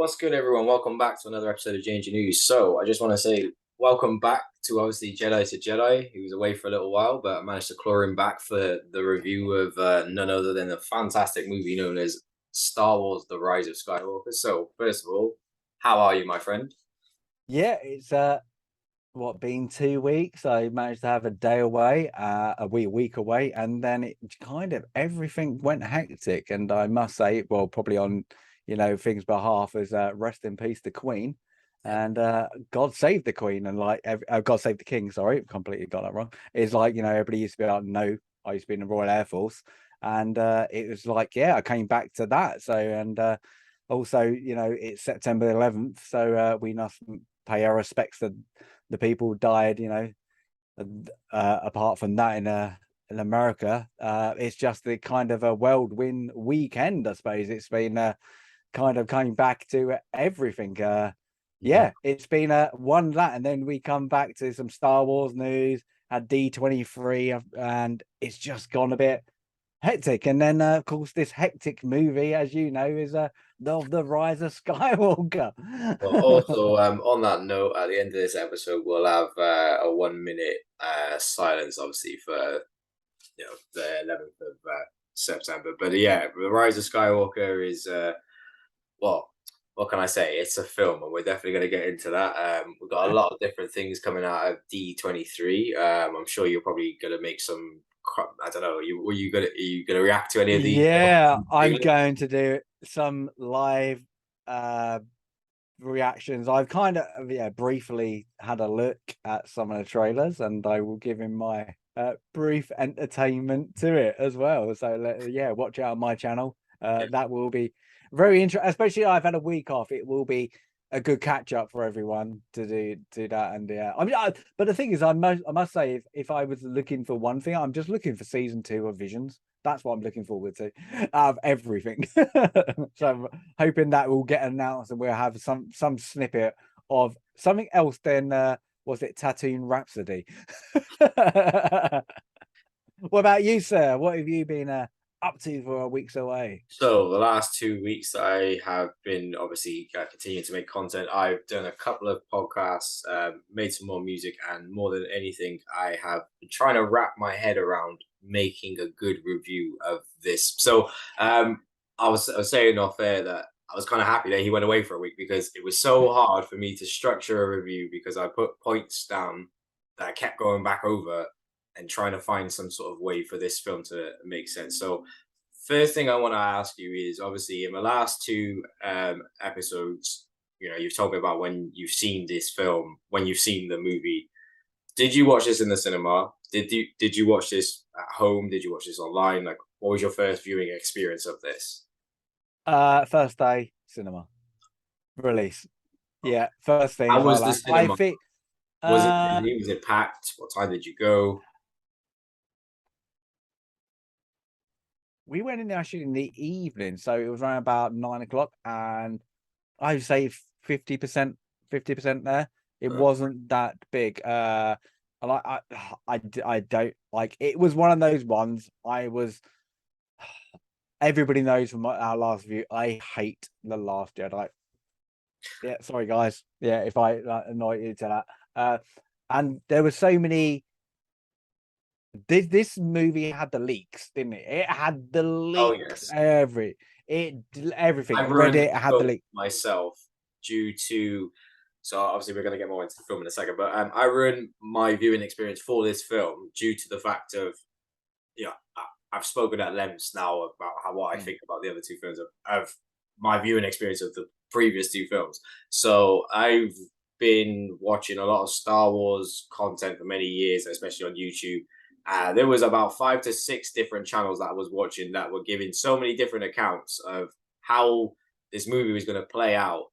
What's good, everyone? Welcome back to another episode of J&J News. So, I just want to say welcome back to obviously Jedi to Jedi. He was away for a little while, but I managed to claw him back for the review of none other than a fantastic movie known as Star Wars: The Rise of Skywalker. So, first of all, how are you, my friend? Yeah, it's been 2 weeks. I managed to have a day away, a week away, and then it kind of everything went hectic. And I must say, well, probably on things behalf is rest in peace the Queen, and God save the Queen, and God save the King. Sorry, completely got that wrong. It's like everybody used to be like, no, I used to be in the Royal Air Force, and it was like, yeah, I came back to that. So and also, it's September 11th, so we must pay our respects to the people who died, apart from that in America. It's just the kind of a whirlwind weekend, I suppose. It's been kind of coming back to everything. Yeah. Yeah, it's been one that, and then we come back to some Star Wars news, had D23, and it's just gone a bit hectic. And then of course this hectic movie, as you know, is the Rise of Skywalker. Well, also, on that note, at the end of this episode, we'll have a 1 minute silence, obviously, for the 11th of September. But yeah, the Rise of Skywalker is well, what can I say? It's a film, and we're definitely going to get into that. We've got a lot of different things coming out of D23. I'm sure you're probably going to make some. I don't know. Are you gonna react to any of the Yeah, I'm trailers? going to do some live uh reactions. I've kind of briefly had a look at some of the trailers, and I will give him my brief entertainment to it as well. So yeah, watch out on my channel. Yeah. That will be very interesting. Especially I've had a week off. It will be a good catch up for everyone to do that. And yeah, I mean, but the thing is, I must say, if I was looking for one thing, I'm just looking for season 2 of Visions. That's what I'm looking forward to out of everything. So I'm hoping that will get announced and we'll have some snippet of something else than was it Tatooine Rhapsody? What about you, sir? What have you been up to for weeks away? So the last 2 weeks, I have been obviously continuing to make content. I've done a couple of podcasts, made some more music, and more than anything, I have been trying to wrap my head around making a good review of this. So I was saying off air that I was kind of happy that he went away for a week because it was so hard for me to structure a review because I put points down that I kept going back over and trying to find some sort of way for this film to make sense. So first thing I want to ask you is obviously in the last two episodes, you've told me about when you've seen this film, when you've seen the movie. Did you watch this in the cinema? Did you watch this at home? Did you watch this online? Like, what was your first viewing experience of this? First day cinema release. Yeah, first thing How is was the like I cinema? think Was it uh busy? Was it packed? What time did you go? we went in there actually in the evening, so it was around about 9 o'clock, and I would say 50%, 50% there. It Uh, wasn't that big. I like I don't like it. Was one of those ones. I was Everybody knows from our last view. I hate the Last Jedi. Yeah, sorry guys. Yeah, if I annoy you to that. And there were so many. This movie had the leaks, didn't it? It had the oh leaks. yes, Everything. I've ruined Reddit the had the film leak. myself due to. So obviously we're going to get more into the film in a second, but I ruined my viewing experience for this film due to the fact of I've spoken at length now about what I Mm. think about the other two films of my viewing experience of the previous two films. So I've been watching a lot of Star Wars content for many years, especially on YouTube. There was about 5 to 6 different channels that I was watching that were giving so many different accounts of how this movie was going to play out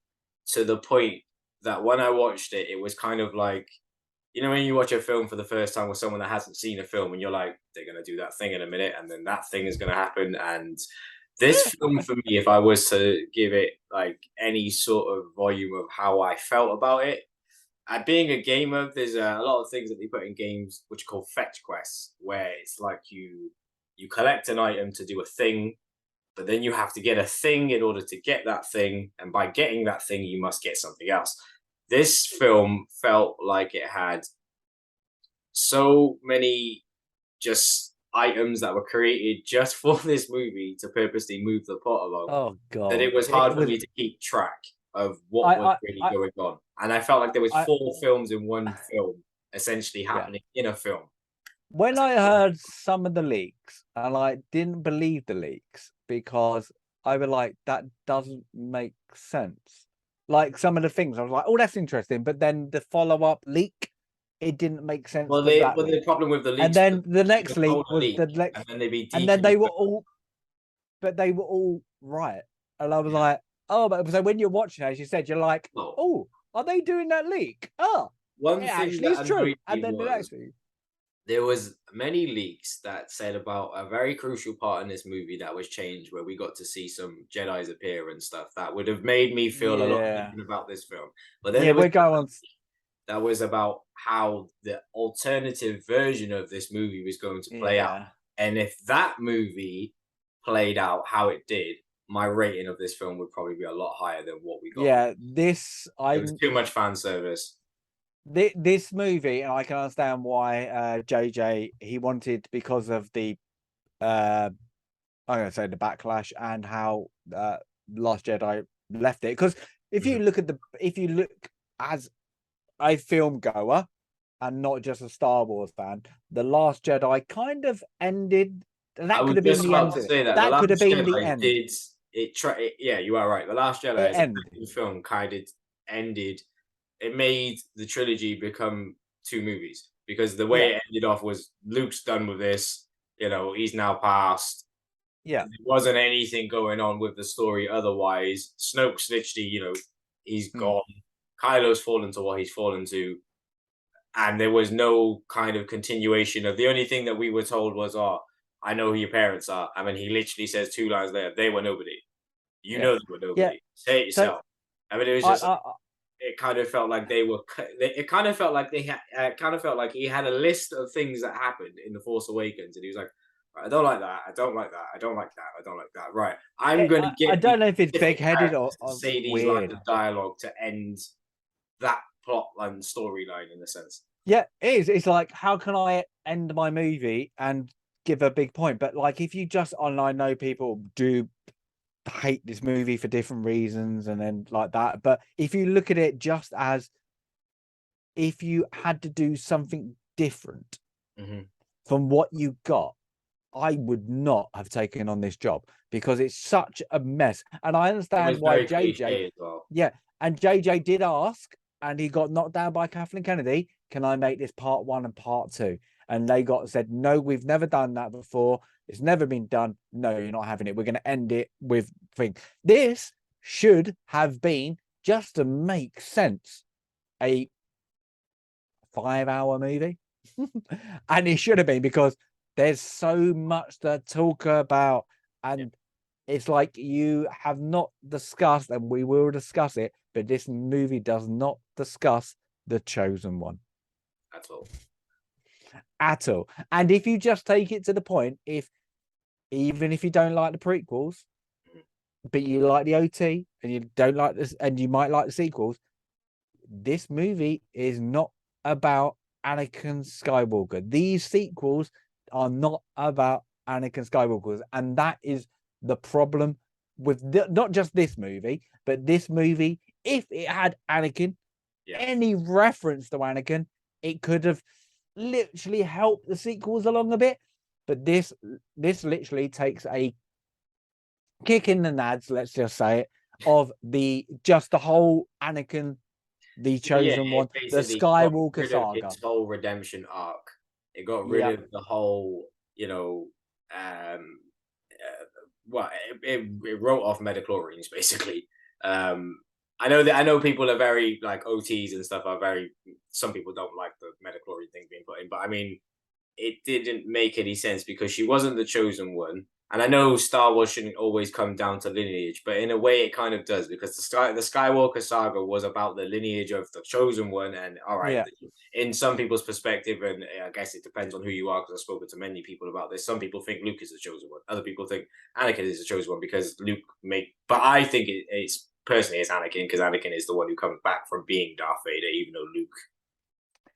to the point that when I watched it, it was kind of like when you watch a film for the first time with someone that hasn't seen a film and you're like, they're going to do that thing in a minute and then that thing is going to happen. And this film, for me, if I was to give it like any sort of volume of how I felt about it, being a gamer, there's a lot of things that they put in games which are called fetch quests, where it's like you collect an item to do a thing, but then you have to get a thing in order to get that thing, and by getting that thing, you must get something else. This film felt like it had so many just items that were created just for this movie to purposely move the plot along Oh that god, it was it hard for was. me to keep track of what was I really I going on. And I felt like there was I, four films in one film essentially yeah. happening in a film. When I heard some of the leaks, and I didn't believe the leaks because I was like, that doesn't make sense. Like some of the things, I was like, oh, that's interesting. But then the follow-up leak, it didn't make sense to that The leak. problem with the And leaks was then the you next could leak hold a was leak the and next, then they'd be and then they were deconfirmed. all, but they were all right. And I was Yeah. like, oh, but so when you're watching, as you said, you're like, Well, oh, are they doing that leak? Oh, it one thing actually is that true. annoyed And me then the was next thing, there was many leaks that said about a very crucial part in this movie that was changed, where we got to see some Jedi's appear and stuff that would have made me feel a lot yeah, different about this film. But then yeah, there was we're going. that was about how the alternative version of this movie was going to play out. Yeah. And if that movie played out how it did, my rating of this film would probably be a lot higher than what we got. Yeah, this It was too much fan service. this movie, and I can understand why JJ he wanted because of the I'm gonna say the backlash and how Last Jedi left it. Because Mhm. if you look as a film goer and not just a Star Wars fan, the Last Jedi kind of ended. I That could was have been just the about end to of it. say that the That could have Last been the Jedi end. did it. Yeah, you are right. The Last Jedi It as a ended. film kind of ended. It made the trilogy become two movies because the way Yeah, it ended off was Luke's done with this. You know, he's now passed. yeah. There wasn't anything going on with the story otherwise. Snoke's literally, he's Mm, gone. Kylo's fallen to what he's fallen to, and there was no kind of continuation of the only thing that we were told was, "Oh, I know who your parents are." I mean, he literally says two lines there: "They were nobody. You yeah, know they were yeah. nobody. Say it So yourself." I mean, it was I, just I, it kind of felt like they were. It kind of felt like they had. Kind of felt like he had a list of things that happened in the Force Awakens, and he was like, "Right, I don't like that. I don't like that. I don't like that. I don't like that. Right, I'm going to I get don't these know if it's specific big-headed characters to or say these lines weird. of dialogue to end that plot line storyline in a sense." Yeah, it is. It's like, how can I end my movie and give a big point? But like, if you just, and I know people do hate this movie for different reasons and then like that. But if you look at it just as if you had to do something different Hmm. from what you got, I would not have taken on this job because it's such a mess. And I It understand was why very JJ, cliche as well. yeah, and JJ did ask, and he got knocked down by Kathleen Kennedy. Can I make this part one and part two? And they got said, no, we've never done that before. It's never been done. No, you're not having it. We're going to end it with thing. This should have been, just to make sense, a 5-hour movie. And it should have been because there's so much to talk about. Yeah, And it's like you have not discussed, and we will discuss it, but this movie does not discuss the chosen one that's all. at all. And if you just take it to the point, if even if you don't like the prequels, Mhm. but you like the OT and you don't like this, and you might like the sequels, this movie is not about Anakin Skywalker. These sequels are not about Anakin Skywalker, and that is the problem with not just this movie, but this movie. If it had Anakin, Yeah. any reference to Anakin, it could have literally helped the sequels along a bit. But this literally takes a kick in the nads, let's just say it, of the whole Anakin, the Well, yeah, chosen it one, the basically got Skywalker rid of saga. its whole redemption arc. It got rid Yeah, of the whole, well, it wrote off Metachlorians basically. Um, I know people are very like OTs and stuff are very. Some people don't like the Metachlorian thing being put in, but I mean, it didn't make any sense because she wasn't the chosen one. And I know Star Wars shouldn't always come down to lineage, but in a way it kind of does, because the Skywalker saga was about the lineage of the chosen one. And all right, Yeah. in some people's perspective, and I guess it depends on who you are, because I've spoken to many people about this. Some people think Luke is the chosen one. Other people think Anakin is the chosen one because Luke but I think it's personally it's Anakin, because Anakin is the one who comes back from being Darth Vader, even though Luke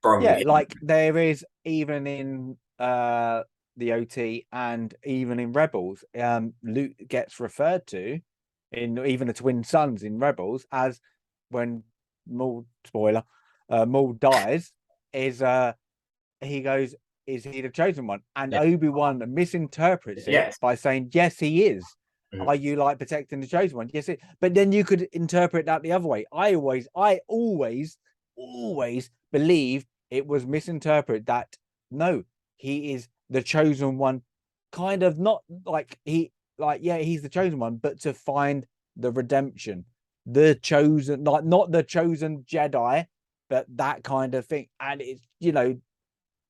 from Yeah, him. like there is even in the OT and even in Rebels, Luke gets referred to in even the twin sons in Rebels as when Maul, spoiler, Maul dies, is he goes, is he the chosen one? And Yeah. Obi-Wan misinterprets it Yes. by saying, yes, he is. Mhm. Are you like protecting the chosen one? Yes, but then you could interpret that the other way. I always believe it was misinterpreted that no, he is the chosen one, kind of not like yeah, he's the chosen one, but to find the redemption, the chosen, like not the chosen Jedi, but that kind of thing. And it's,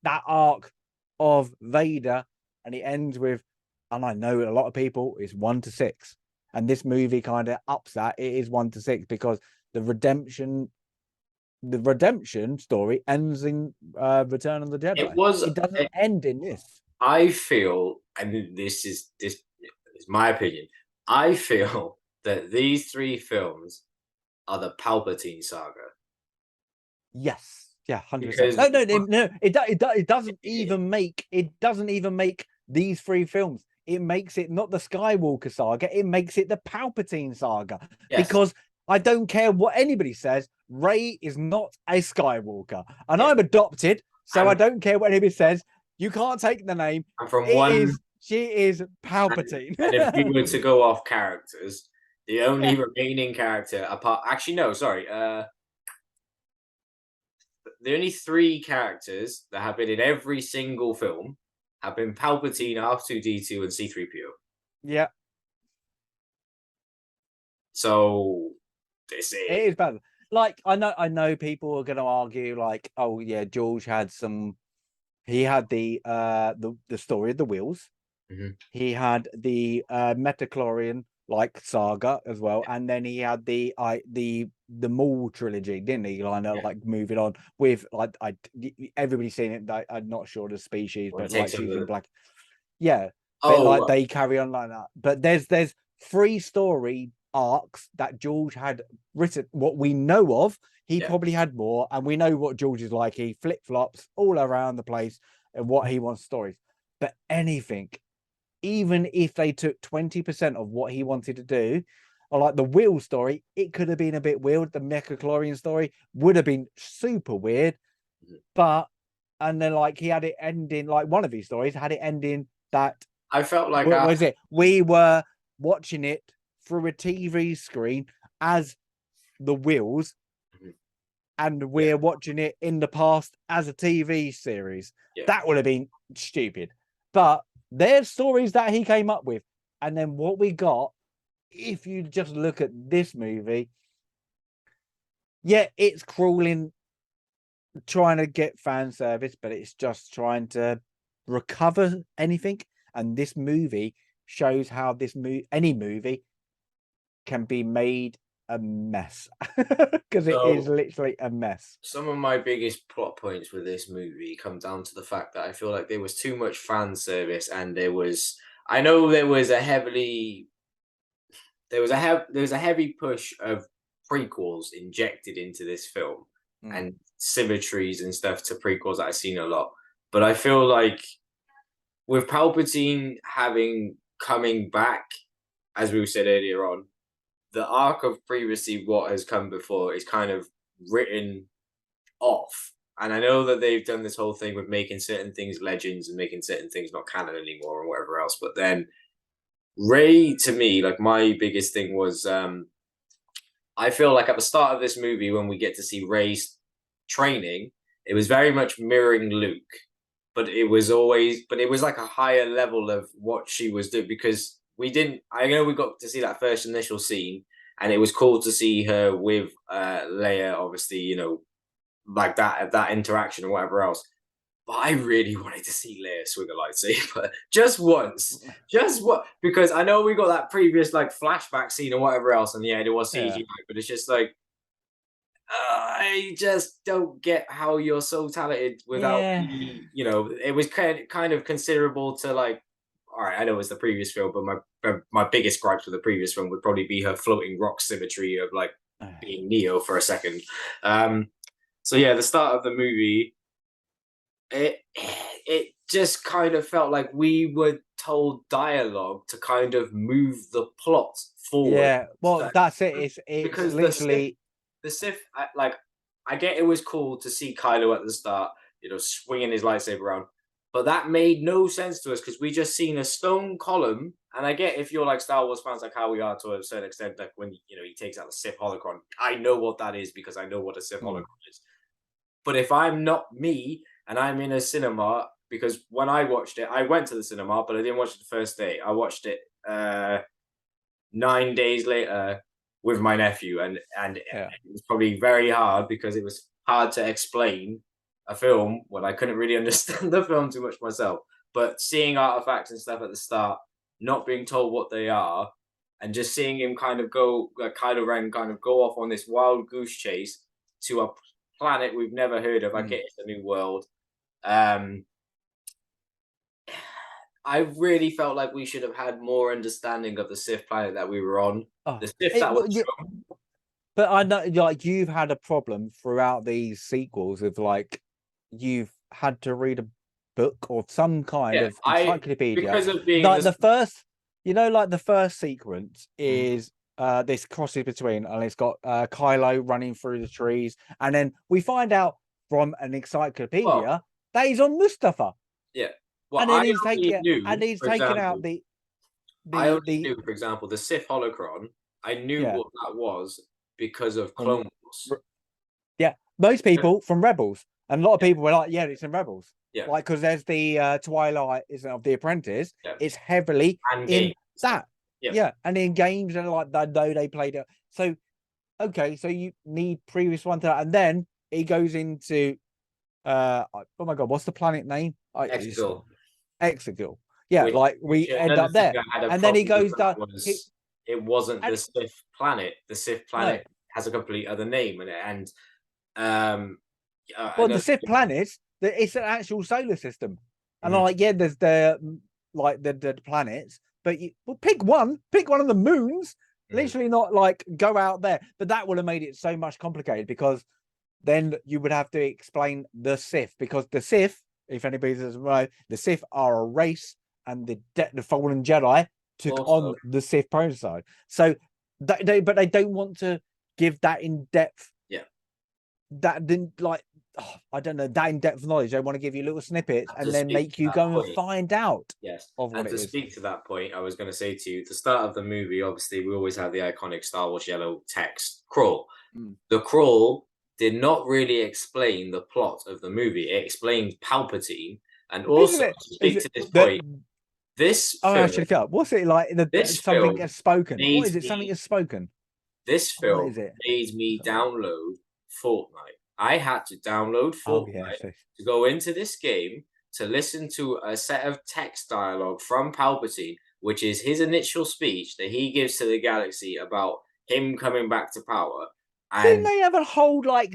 that arc of Vader, and it ends with, and I know a lot of people is 1-6, and this movie kind of ups that. It is 1-6 because the redemption story ends in Return of the It Jedi. was. It doesn't end in this. I feel, and this is my opinion. I feel that these three films are the Palpatine saga, Yes, yeah, 100%. because No. It doesn't even make these three films. It makes it not the Skywalker saga. It makes it the Palpatine saga, yes, because I don't care what anybody says. Rey is not a Skywalker, and yes, I'm adopted, so I and don't care what anybody says. You can't take the name. from one, She is and, Palpatine. and if we were to go off characters, the Yeah. only remaining character apart, actually no, sorry, the only three characters that have been in every single film have been Palpatine, R2D2, and C3PO. Yeah, So this it is is bad. Like I know people are going to argue like, oh yeah, George had some. He had the story of the wheels. Mhm. He had the Metachlorian like saga as well, and then he had the Maul trilogy, didn't he? Yeah. Like moving on with like everybody's seen it. I'm not sure the species, When he but like takes she's in over. black. Yeah, but like Oh, they carry on like that. But there's three story arcs that George had written. What we know of, he yeah. probably had more, and we know what George is like. He flip flops all around the place and what he wants stories. But anything, even if they took 20% of what he wanted to do, or like the wheel story, it could have been a bit weird. The Mechachlorian story would have been super weird, Mhm. but and then like he had it ending like one of his stories had it ending that I felt like what I. was it? We were watching it through a TV screen as the wheels, Mhm. and Yeah, we're watching it in the past as a TV series. yeah. That would have been stupid. But there's stories that he came up with. And then what we got, if you just look at this movie, yeah, it's crawling, trying to get fan service, but it's just trying to recover anything. And this movie shows how any movie can be made a mess, because it is So literally a mess. some of my biggest plot points with this movie come down to the fact that I feel like there was too much fan service, and there was. I know there was a heavily. There was a heavy push of prequels injected into this film, Mm. and symmetries and stuff to prequels that I've seen a lot. But I feel like with Palpatine having coming back, as we said earlier on, the arc of previously what has come before is kind of written off. And I know that they've done this whole thing with making certain things legends and making certain things not canon anymore and whatever else. But then Ray, to me, like my biggest thing was I feel like at the start of this movie, when we get to see Ray's training, it was very much mirroring Luke, but it was like a higher level of what she was doing, because we didn't. I know we got to see that first initial scene, and it was cool to see her with Leia, obviously, like that interaction or whatever else. But I really wanted to see Leia swing a lightsaber just once, just what? Because I know we got that previous like flashback scene or whatever else, and yeah, it was Yeah, CGI, but it's just like I just don't get how you're so talented without yeah, really, it was kind of considerable to like. All right, I know it's the previous film, but my biggest gripes with the previous film would probably be her floating rock symmetry of like being Neo for a second. Um, so yeah, the start of the movie, it just kind of felt like we were told dialogue to kind of move the plot forward. yeah. Well, So, that's it. It's because literally the Sith, I get it was cool to see Kylo at the start, swinging his lightsaber around, but that made no sense to us because we just seen a stone column. And I get if you're like Star Wars fans, like how we are to a certain extent, like when he takes out the Sith holocron, I know what that is because I know what a Sith holocron is. But if I'm not me and I'm in a cinema, because when I watched it, I went to the cinema, but I didn't watch it the first day. I watched it 9 days later with my nephew, and it yeah. was probably very hard because it was hard to explain a film when I couldn't really understand the film too much myself. But seeing artifacts and stuff at the start, not being told what they are, and just seeing him kind of go, Kylo Ren kind of go off on this wild goose chase to a planet we've never heard of. I Mm. get it's a new world. Um, I really felt like we should have had more understanding of the Sith planet that we were on. Oh, The Sith that was but I know, like, you've had a problem throughout these sequels of like you've had to read a book or some kind yeah, of I encyclopedia. because of being Like this. the first, like the first sequence Mhm. is this crosses between, and it's got Kylo running through the trees, and then we find out from an Well, encyclopedia that he's on Mustafa, yeah. Well, and then he's taking and he's for taken example, out the I only the knew, for example, the Sith holocron. I knew yeah what that was because of from Clone Wars. yeah, most people from Rebels, and a lot of Yeah, people were like, "Yeah, it's in Rebels." yeah, Like, because there's the Twilight, isn't it, of the Apprentice. yeah, It's heavily and games in and stuff. that, Yeah, yeah, and in games and like that, though they played it. So okay, so you need previous one to that, and then he goes into oh my god, what's the planet name? It's Exegol. Exegol. Yeah, Which, like which we end another up thing there, I had a and then he problem with goes that down. was it wasn't the And Sith planet. The Sith no, planet has a complete other name, um, well, the another. Sith planets, it's an actual solar system. And I'm Mhm. like, yeah, there's the like the planets, but pick one of the moons. Mhm. Literally, not like go out there. But that would have made it so much complicated because then you would have to explain the Sith, because the Sith, if anybody doesn't know, the Sith are a race, and the fallen Jedi took Also, on the Sith prototype. So but they don't want to give that in depth, yeah. that didn't like, oh, I don't know, that in-depth knowledge. They want to give you little snippets To and then speak to make you that go and point, find out yes. of what And it to is. speak to that point, I was going to say to you, the start of the movie, obviously, we always have the iconic Star Wars yellow text crawl. Mm. The crawl did not really explain the plot of the movie. It explained Palpatine, and Isn't also it? to Is speak it to this that? point, this Oh, film, actually, what's it like? this Something film gets spoken. What made is it? Something me gets spoken. this What film is it? made me Sorry. download Fortnite. I had to download Oh yeah. Fortnite to go into this game to listen to a set of text dialogue from Palpatine, which is his initial speech that he gives to the galaxy about him coming back to power. Didn't And they have a whole like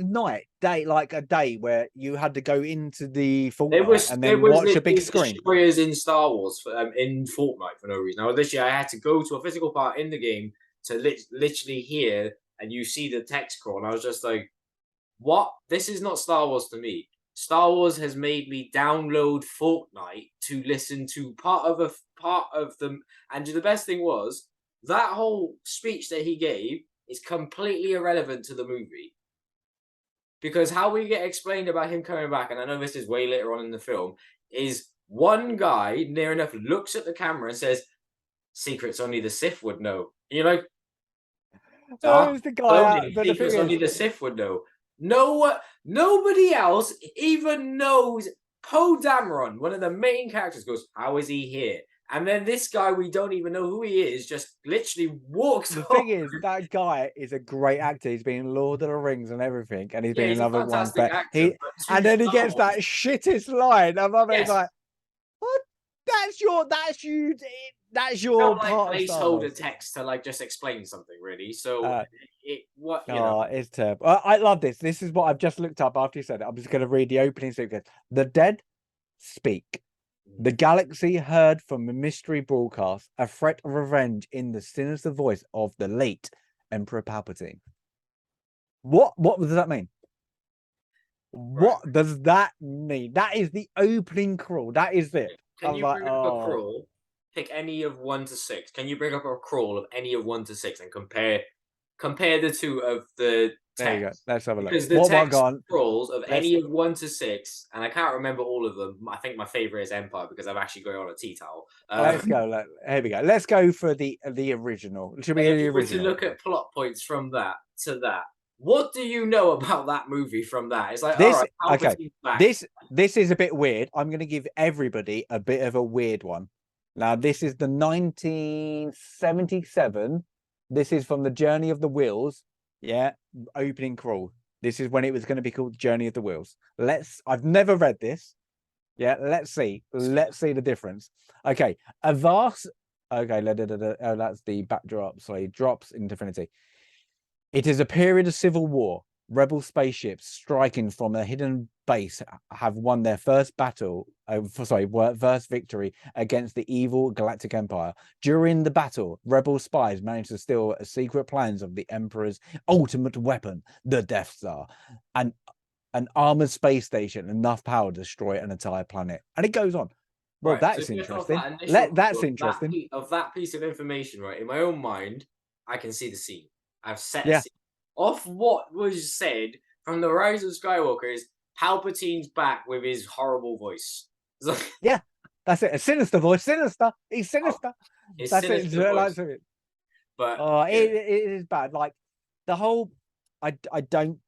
like a day where you had to go into the there Fortnite was and there then was watch a big literally screen? destroyers in Star Wars in Fortnite for no reason. Now, this year I had to go to a physical part in the game to literally hear, and you see the text crawl, and I was just like, "What? This is not Star Wars to me." Star Wars has made me download Fortnite to listen to part of them. And the best thing was that whole speech that he gave is completely irrelevant to the movie. Because how we get explained about him coming back, and I know this is way later on in the film, is one guy near enough looks at the camera and says, "Secrets only the Sith would know." And you're like, Oh, "Dark it's the guy out. cloning, But the thing secrets only is, the Sith would know." No, nobody else even knows. Poe Dameron, one of the main characters, goes, "How is he here?" And then this guy, we don't even know who he is, just literally walks The off. thing is, that guy is a great actor. He's been in Lord of the Rings and everything, and he's Yeah, been in he's a other ones. fantastic But actor, he, but to and then he Star gets that Wars, shittest line. I love it. It's yes, like, what? That's you. That's felt your like part of Star placeholder Wars. text to like just explain something, really. So Uh, it what you know. oh, it's terrible. I love this. This is what I've just looked up after you said it. I'm just going to read the opening sequence. The dead speak. The galaxy heard from a mystery broadcast a threat of revenge in the sinister voice of the late Emperor Palpatine. What does that mean? Right. What does that mean? That is the opening crawl. That is it. I Can was you like, bring up a oh, crawl? Pick any of 1 to 6. Can you bring up a crawl of any of 1 to 6 and compare the two of the there you go. text? Let's have a look. Because the What text gone? crawls of Let's any of 1 to 6, and I can't remember all of them. I think my favorite is Empire because I've actually got it on a tea towel. let's go. Here we go. Let's go for the original. Should we And go if the we were to original? look at plot points from that to that, what do you know about that movie from that? It's like, all This right, okay. Palpatine's back. This is a bit weird. I'm going to give everybody a bit of a weird one. Now, this is the 1977. This is from the Journey of the Wheels. Yeah, opening crawl. This is when it was going to be called Journey of the Wheels. I've never read this. Yeah, let's see. Let's see the difference. Okay, a vast. Okay, oh, that's the backdrop. Sorry, drops in Infinity. It is a period of civil war. Rebel spaceships striking from a hidden base have won their first battle, first victory against the evil Galactic Empire. During the battle, Rebel spies managed to steal secret plans of the Emperor's ultimate weapon, the Death Star, and an armored space station, enough power to destroy an entire planet. And it goes on. Well, Right. So that's just off interesting. that initial That's of that interesting. of that piece of information, right? In my own mind, I can see the scene. I've set a Yeah, scene. Off what was said from the Rise of Skywalker is Palpatine's back with his horrible voice. It's like, yeah. That's it. A sinister voice. Sinister. He's oh, sinister. his That's it. sinister voice. Like, But oh, yeah, it is bad. Like the whole, I don't.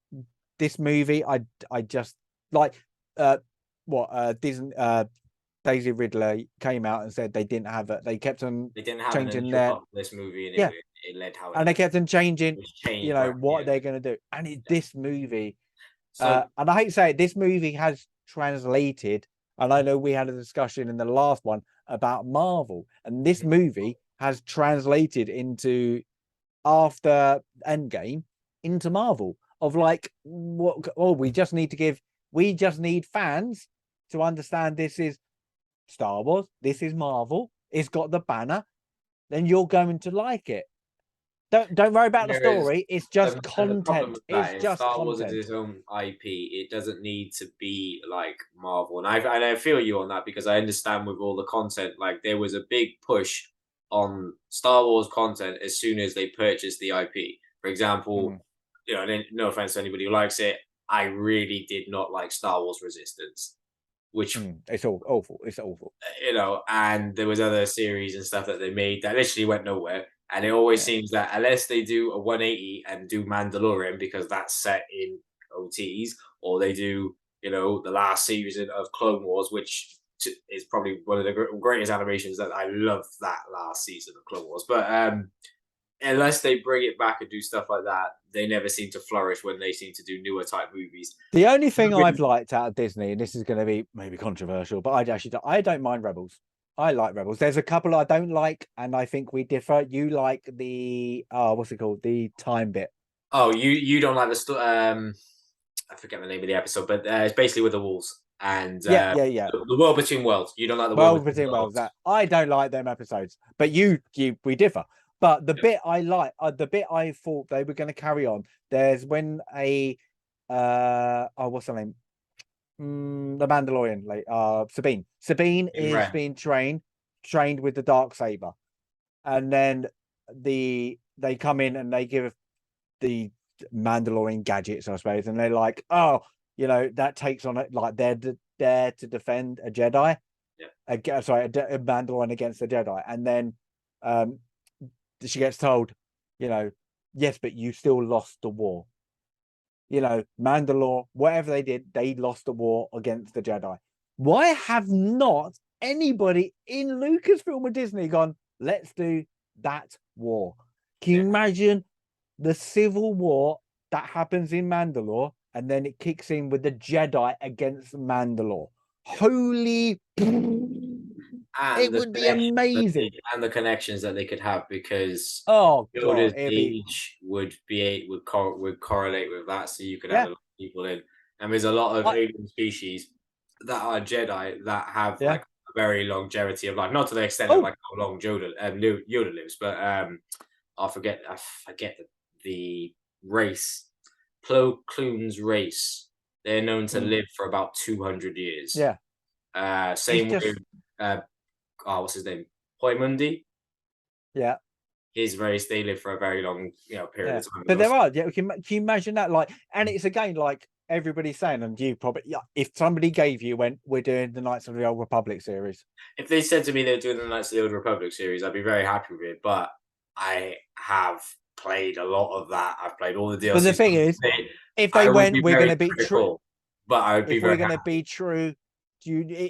This movie, I just like, Disney, Daisy Ridley came out and said they didn't have it. They kept on they didn't have an changing initial their, cut for this movie, and yeah, it led how it and they led. kept on changing, It was changed right at the what end. they're gonna do. And Yeah. this movie, So and I hate to say it, this movie has translated. And I know we had a discussion in the last one about Marvel, and this movie has translated into after Endgame into Marvel of like what? Oh, we just need fans to understand this is Star Wars. This is Marvel. It's got the banner. Then you're going to like it. Don't worry about the there is story. It's just and the problem content. with It's that is just Star Wars is content. its own IP. It doesn't need to be like Marvel, and I feel you on that because I understand with all the content. Like there was a big push on Star Wars content as soon as they purchased the IP. For example, Mm, you know, and no offense to anybody who likes it, I really did not like Star Wars Resistance, which it's all awful. It's awful. you know, and there was other series and stuff that they made that literally went nowhere. And it always Yeah. seems that unless they do a 180 and do Mandalorian because that's set in OTs, or they do, you know, the last season of Clone Wars, which is probably one of the greatest animations that I love that last season of Clone Wars. But unless they bring it back and do stuff like that, they never seem to flourish when they seem to do newer type movies. The only thing I've liked out of Disney, and this is going to be maybe controversial, but I don't mind Rebels. I like Rebels. There's a couple I don't like, and I think we differ. You like the what's it called? The time bit. Oh, you don't like I forget the name of the episode, but it's basically with the wolves and Yeah. the world between worlds. You don't like the Well, world between between well, worlds. that I don't like them episodes, but we differ. But the bit I like, the bit I thought they were going to carry on. There's when what's her name? The Mandalorian, like Sabine. Sabine In is Ren. being trained with the dark saber, and then they come in and they give the Mandalorian gadgets, I suppose, and they're like, oh, that takes on it, like they're there to defend a Jedi, Yeah. a Mandalorian against a Jedi, and then um she gets told, yes, but you still lost the war. Mandalore, whatever they did, they lost the war against the Jedi. Why have not anybody in Lucasfilm or Disney gone, let's do that war. Can you imagine the civil war that happens in Mandalore, and then it kicks in with the Jedi against Mandalore? Holy, And it the would be connections amazing. and the connections that they could have, because Oh god, Yoda's it'd be age would correlate with that, so you could have yeah, a lot of people in. And there's a lot of I, alien species that are Jedi that have yeah. like a very longevity of life, not to the extent of Oh like how long Yoda lives, but I forget the race, Plo Koon's race. They're known to mm, live for about 200 years. yeah, it's Same with just uh, what's his name? Hoymundi. yeah. His race, they live for a very long, period Yeah, of time as but well. there are. Yeah, can you imagine that? Like, and it's again like everybody's saying, and you probably, yeah, if somebody gave you when we're doing the Knights of the Old Republic series, If they said to me they're doing the Knights of the Old Republic series, I'd be very happy with it. But I have played a lot of that. I've played all the but the DLCs. thing is, if they I would went, be we're going very to be true. critical, but I would be If we're very going to happy. be true,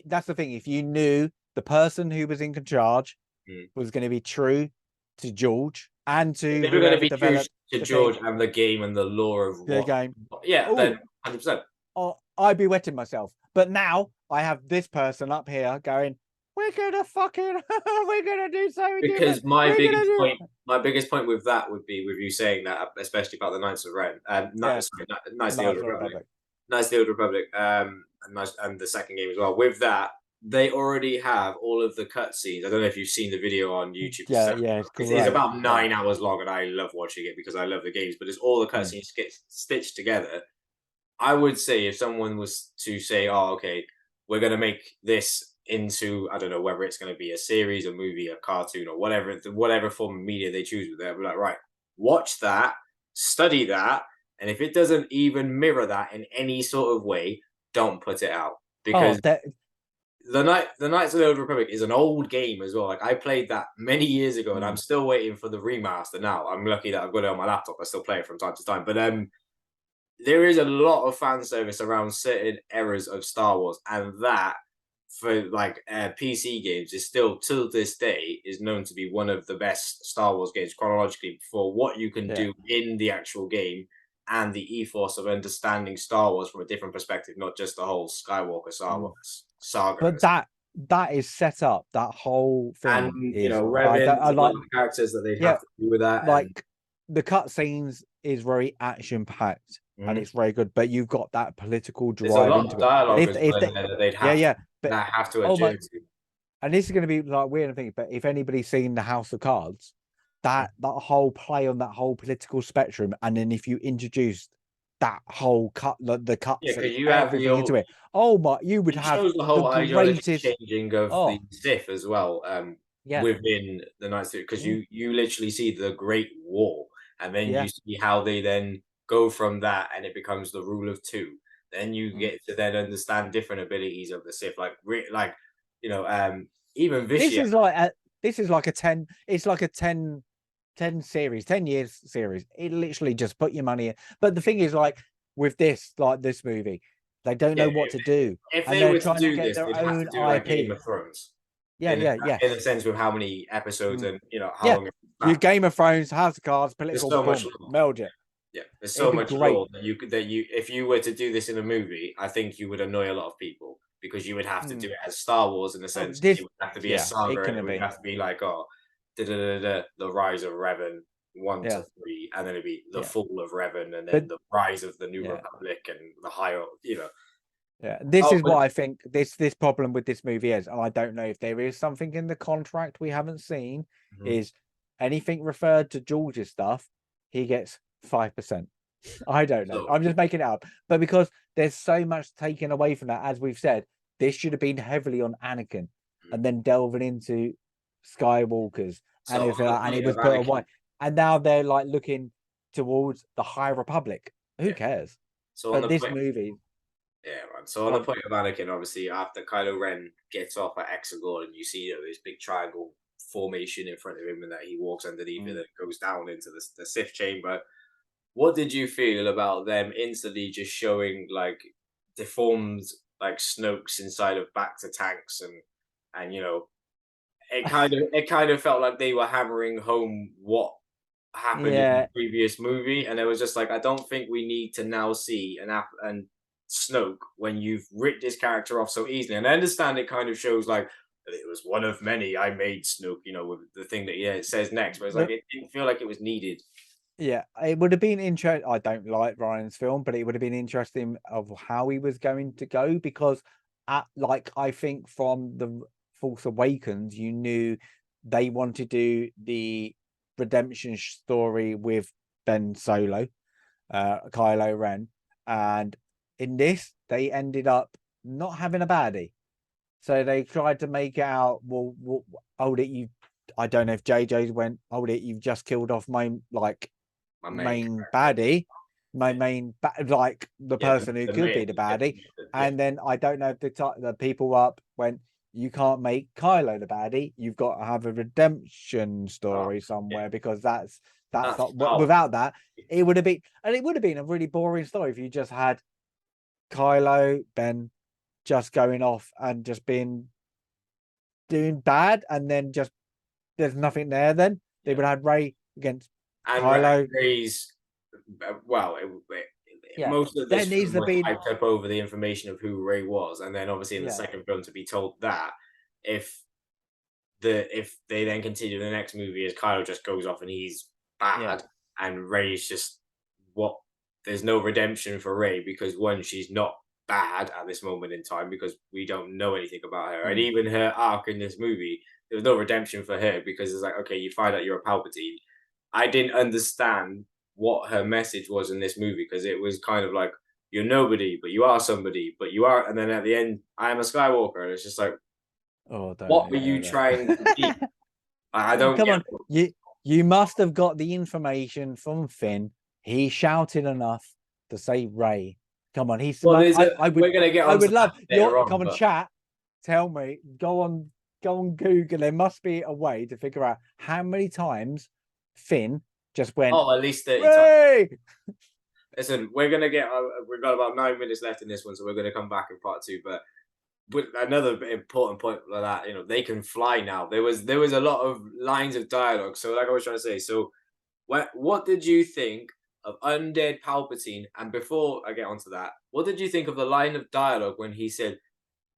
that's the thing. If you knew the person who was in charge Mm. was going to be true to George and If to they were going to whoever be true developed to the thing, George and the game and the lore of the what, game, yeah, then oh, 100%. I'd be wetting myself. But now I have this person up here going, we're gonna fucking we're gonna do something Because different. We're gonna do my biggest point with that would be with you saying that, especially about the Knights of Ren, yeah, Knights of the Old Knights of the Republic, Republic. Knights of the Old Republic, and the second game as well. With that, they already have all of the cutscenes. I don't know if you've seen the video on YouTube. Yeah, yeah, it's It's great. about Yeah. 9 hours long, and I love watching it because I love the games. But it's all the Mm. cutscenes get stitched together. I would say if someone was to say, "Oh, okay, we're going to make this into, I don't know whether it's going to be a series, a movie, a cartoon, or whatever form of media they choose with it," I'd be like, right, watch that, study that, and if it doesn't even mirror that in any sort of way, don't put it out, Oh, because that the Knights of the Old Republic is an old game as well. Like, I played that many years ago, and I'm mm, still waiting for the remaster now. I'm lucky that I've got it on my laptop. I still play it from time to time, but there is a lot of fan service around certain eras of Star Wars, and that for like PC games is still till this day is known to be one of the best Star Wars games chronologically for what you can yeah. do in the actual game and the ethos of understanding Star Wars from a different perspective, not just the whole Skywalker Star Mm. Wars saga. But that is set up. That whole And thing is Revan, I a lot like of the characters that they'd yeah, have to do with that, and like the cutscenes is very action packed and mhm. it's very good, but you've got that political There's a drive lot of into it. And dialogue if as well they in there that they'd yeah, have to yeah, but oh adhere my to. and this is going to be like weird, I think, but if anybody's seen the House of Cards, Mm. that whole play on that whole political spectrum, and then if you introduced that whole the Yeah, cuts and because you have everything into it, oh my, you would it have shows the the whole ideology greatest. changing of the Oh Sith as well, yeah, within the Knights, because mm, you literally see the Great War, and then you yeah, see how they then go from that, and it becomes the rule of two. Then you mm. get to then understand different abilities of the Sith, like you know, um, even This Vishya. is like this is like a 10. It's like a 10 series, 10 years series. It literally just put your money in. But the thing is, like with this, like this movie, they don't Yeah, know what to do, if and they they're were to trying to do get this, their they'd have own to do like Game IP. of Thrones Yeah, yeah, in a yes. sense with how many episodes Mm. and how Yeah, long it's your back. Game of Thrones, House of Cards, There's political, so much boom, lore. meld it. Yeah, there's so It'd be much great. lore that you if you were to do this in a movie, I think you would annoy a lot of people because you would have to do Mm. it as Star Wars in a Oh, sense. It this, would have to be a yeah, it saga, and it couldn't would be. have to be like, oh, the rise of Revan one Yeah, to three, and then it'd be the yeah, fall of Revan, and but then the rise of the New yeah, Republic, and the higher, yeah. This Oh, is but what I think this problem with this movie is, and I don't know if there is something in the contract we haven't seen. mhm. Is anything referred to George's stuff, he gets 5%. I don't know. So I'm just making it up. But because there's so much taken away from that, as we've said, this should have been heavily on Anakin mhm. and then delving into Skywalkers and So everything on the like, and it point was of put away. Anakin, And now they're like looking towards the High Republic. Who yeah. cares? So on But the this point movie, Yeah, man. So on the um, point of Anakin, obviously, after Kylo Ren gets off at Exegol, and you see this big triangle formation in front of him, and that he walks underneath it mm, and goes down into the Sith chamber. What did you feel about them instantly just showing like deformed like Snokes inside of back to tanks, and and it kind of felt like they were hammering home what happened in the Yeah, previous movie, and it was just like, I don't think we need to now see and Snoke when you've ripped this character off so easily. And I understand it kind of shows like it was one of many. I made Snoke, with the thing that it says next, but it's like the it didn't feel like it was needed. yeah, it would have been interesting. I don't like Ryan's film, but it would have been interesting of how he was going to go because, like, I think from the Force Awakens, you knew they wanted to do the redemption story with Ben Solo, Kylo Ren, and in this they ended up not having a baddie. So they tried to make it out. Well, hold it, you. I don't know if JJ's went. Hold it, you've just killed off my My main main character. baddie, my Yeah, main like the yeah, person who the could main, be the baddie. yeah, And then I don't know if the people up went. You can't make Kylo the baddie. You've got to have a redemption oh, story yeah, somewhere because that's that's not powerful. without that it would have been and it would have been a really boring story if you just had Kylo Ben just going off and just being doing bad and then just there's nothing there. Then they Yeah, would have had Ray against and Kylo. Ray's well, Yeah, most of there this needs film to was be. hyped up over the information of who Ray was, and then obviously in the Yeah, second film to be told that if if they then continue the next movie as Kylo just goes off and he's yeah. bad, and Ray's just what there's no redemption for Ray because one, she's not bad at this moment in time because we don't know anything about her, and Mm. even her arc in this movie, there was no redemption for her because it's like, okay, you find out you're a Palpatine. I didn't understand what her message was in this movie because it was kind of like you're nobody, but you are somebody, but you are, and then at the end, I am a Skywalker, and it's just like, Oh, don't what were even you go trying to be? there. I don't Come get. on, you must have got the information from Finn. He shouted enough to say Ray. Come on, he's. Well, we're gonna get I onto would that love later your on, come on but chat. Tell me, go on Google. There must be a way to figure out how many times Finn just went at least 30 times. Ray. Listen, we're gonna get. We've got about 9 minutes left in this one, so we're gonna come back in part two. But another important point like that, they can fly now. There was a lot of lines of dialogue. So, like I was trying to say, so what did you think of undead Palpatine? And before I get onto that, what did you think of the line of dialogue when he said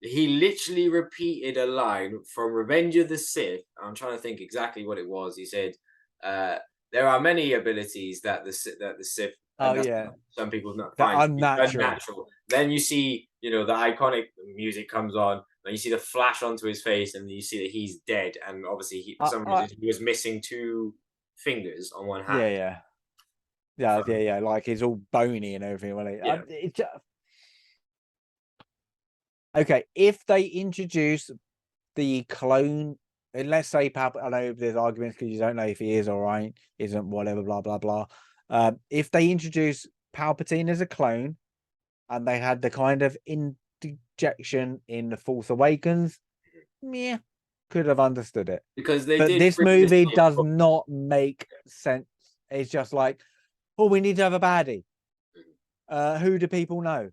he literally repeated a line from Revenge of the Sith? I'm trying to think exactly what it was. He said, uh, "There are many abilities that the Sith, Oh and that's yeah, some people not the find to be unnatural. unnatural." Then you see, the iconic music comes on. Then you see the flash onto his face, and you see that he's dead. And obviously, for some I reason, he was missing two fingers on one yeah hand. yeah yeah yeah From yeah. Like it's all bony and everything. Well, yeah, it's okay. If they introduce the clone, and let's say I know there's arguments because you don't know if he is or right, isn't, whatever, blah blah blah. If they introduce Palpatine as a clone and they had the kind of interjection in the Force Awakens, yeah, could have understood it. because they But did this bring this movie in. does not make sense. It's just like, oh, we need to have a baddie. Who do people know?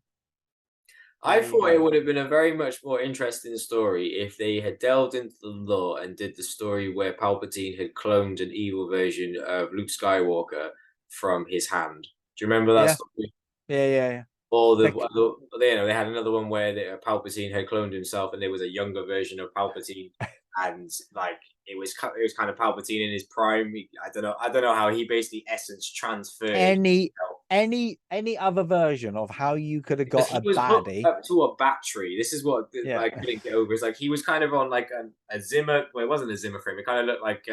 I There you thought it go. would have been a very much more interesting story if they had delved into the lore and did the story where Palpatine had cloned an evil version of Luke Skywalker from his hand. Do you remember that Yeah, story? yeah. Or The, they had another one where Palpatine had cloned himself, and there was a younger version of Palpatine, and like it was kind of Palpatine in his prime. I don't know how he basically essence transferred any himself. any other version of how you could have Because got he a was hooked baddie. up to a battery. This is what Yeah. I couldn't get over. It's like he was kind of on like a Zimmer. Well, it wasn't a Zimmer frame. It kind of looked like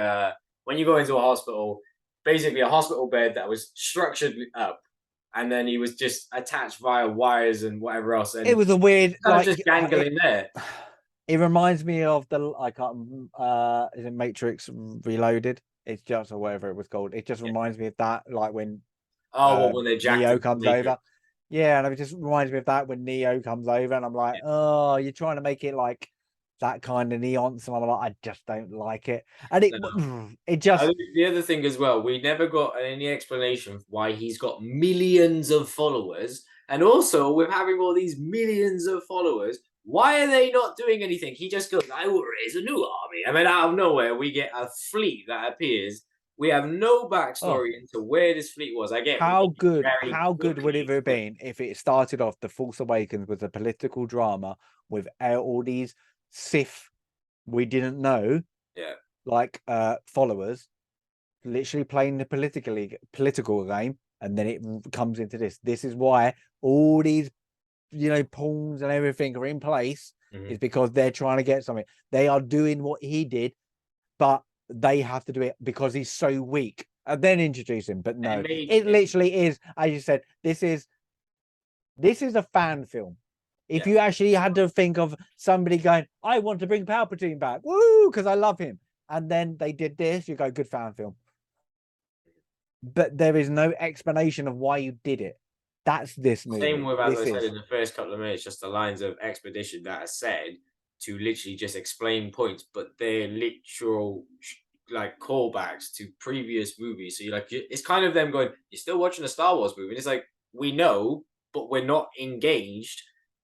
when you go into a hospital, basically a hospital bed that was structured up, and then he was just attached via wires and whatever else, It and was a weird kind of like just dangling there. it reminds me of the I can't is it Matrix Reloaded? It's just or whatever it was called. It just Yeah. reminds me of that, like when Oh, well, when they jacked Neo into the comes Matrix. over. Yeah, and it just reminds me of that when Neo comes over, and I'm like, Yeah. oh, you're trying to make it like that kind of neon. So I'm like, I just don't like it, and No. it just The other thing as well, we never got any explanation for why he's got millions of followers, and also with having all these millions of followers, Why are they not doing anything? He just goes, I will raise a new army. And then out of nowhere, we get a fleet that appears. We have no Oh, backstory into where this fleet was. I get we how get good, very how good would it quickly. have been if it started off The Force Awakens with a political drama with all these Sith we didn't know, Yeah. like followers, literally playing the political game, and then it comes into this. This is why all these, pawns and everything are in place, Mhm. is because they're trying to get something. They are doing what he did, but they have to do it because he's so weak, and then introduce him. But It no, made it literally is, as you said, this is a fan film. If yeah. you actually had to think of somebody going, I want to bring Palpatine back, woo, because I love him, and then they did this, you go, good fan film. But there is no explanation of why you did it. That's this Same movie. with, as This I said is, in the first couple of minutes, just the lines of expedition that are said to literally just explain points, but they're literal like callbacks to previous movies. So you're like, it's kind of them going, you're still watching a Star Wars movie. And it's like, we know, but we're not engaged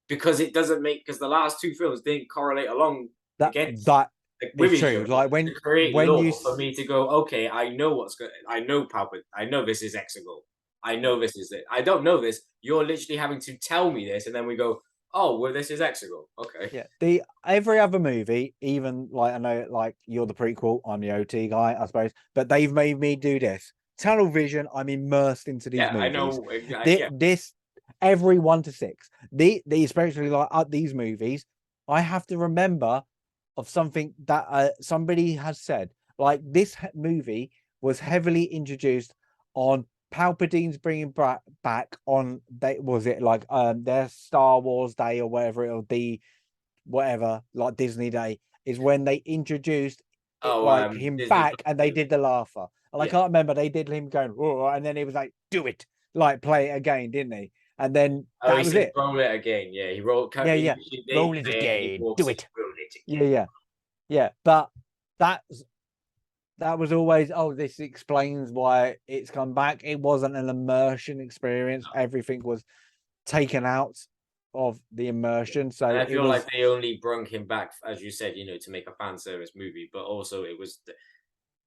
because it doesn't make, because the last two films didn't correlate along that against that like, with is each true. other Like to create when you lore for me to go, okay, I know what's good. I know Palpatine. I know this is Exegol. I yeah. know this is it. I don't know this. You're literally having to tell me this, and then we go, oh, well, this is Exegol. Okay. Yeah, the every other movie, even like I know, like you're the prequel, I'm the OT guy, I suppose, but they've made me do this. Tunnel vision, I'm immersed into these Yeah, I movies. know. Yeah. This every 1 to 6, the especially like these movies, I have to remember of something that somebody has said. Like this movie was heavily introduced on Palpatine's bringing back on, they was it like their Star Wars Day or whatever it'll be, whatever, like Disney Day, is when they introduced it, Oh, like him Disney back, Plus and they Day. did the laugher. And I Yeah. can't remember, they did him going, oh, and then he was like, do it, like play it again, didn't he? And then Oh, he that was said it. roll it again. Yeah, he rolled. Yeah, He yeah. usually they Roll it say it, and he again, walks do in. it. Roll it Yeah, again. yeah, yeah. But that's that was always, oh, this explains why it's come back. It wasn't an immersion experience. Everything was taken out of the immersion. And So I it feel like was, they only brung him back, as you said, to make a fan service movie, but also it was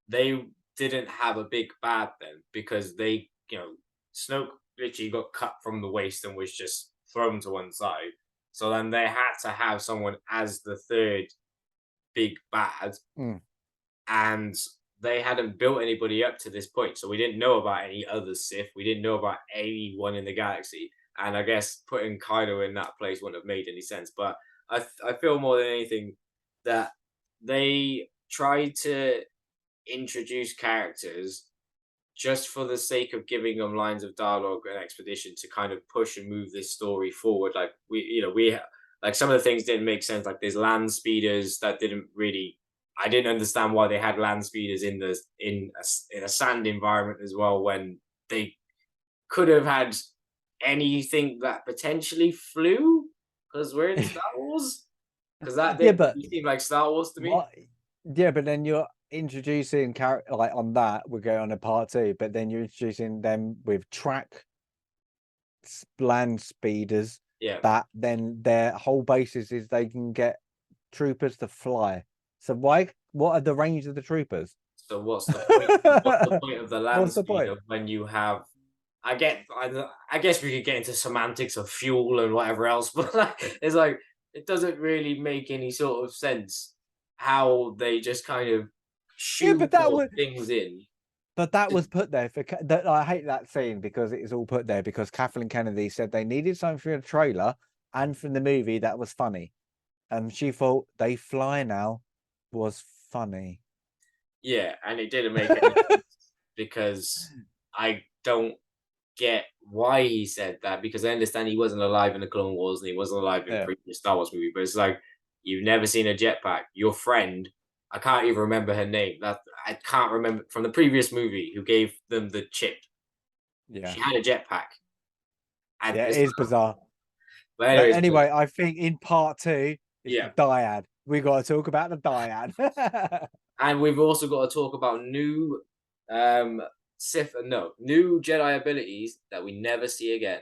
they didn't have a big bad then because they, Snoke literally got cut from the waist and was just thrown to one side. So then they had to have someone as the third big bad, mm, and they hadn't built anybody up to this point. So we didn't know about any other Sith. We didn't know about anyone in the galaxy. And I guess putting Kylo in that place wouldn't have made any sense. But I feel more than anything that they tried to introduce characters just for the sake of giving them lines of dialogue and expedition to kind of push and move this story forward. Like we like some of the things didn't make sense. Like there's land speeders that didn't really. I didn't understand why they had land speeders in the in a sand environment as well when they could have had anything that potentially flew because we're in Star Wars. Because that yeah, didn't but really seem like Star Wars to me. what? Yeah, but then you're introducing character like on that. We're going on a part two, but then you're introducing them with track land speeders. Yeah. That then their whole basis is they can get troopers to fly. So why? What are the range of the troopers? So what's the point? What's the point of the land What's the speed point? of when you have? I guess we could get into semantics of fuel and whatever else, but like, it's like it doesn't really make any sort of sense how they just kind of Yeah, shoehorn things in. but that was put there for that. I hate that scene because it is all put there because Kathleen Kennedy said they needed something for a trailer and from the movie that was funny, and she thought they fly now was funny. Yeah, and it didn't make any sense because I don't get why he said that because I understand he wasn't alive in the Clone Wars and he wasn't alive in Yeah, previous Star Wars movie, but it's like you've never seen a jetpack. Your friend, I can't even remember her name. That I can't remember from the previous movie who gave them the chip. yeah, She had a jetpack, and yeah. It it's is bizarre. but But anyways, anyway, I think in part two, it's the yeah, dyad. We got to talk about the dyad. and we've also got to talk about new Sith, no, new Jedi abilities that we never see again.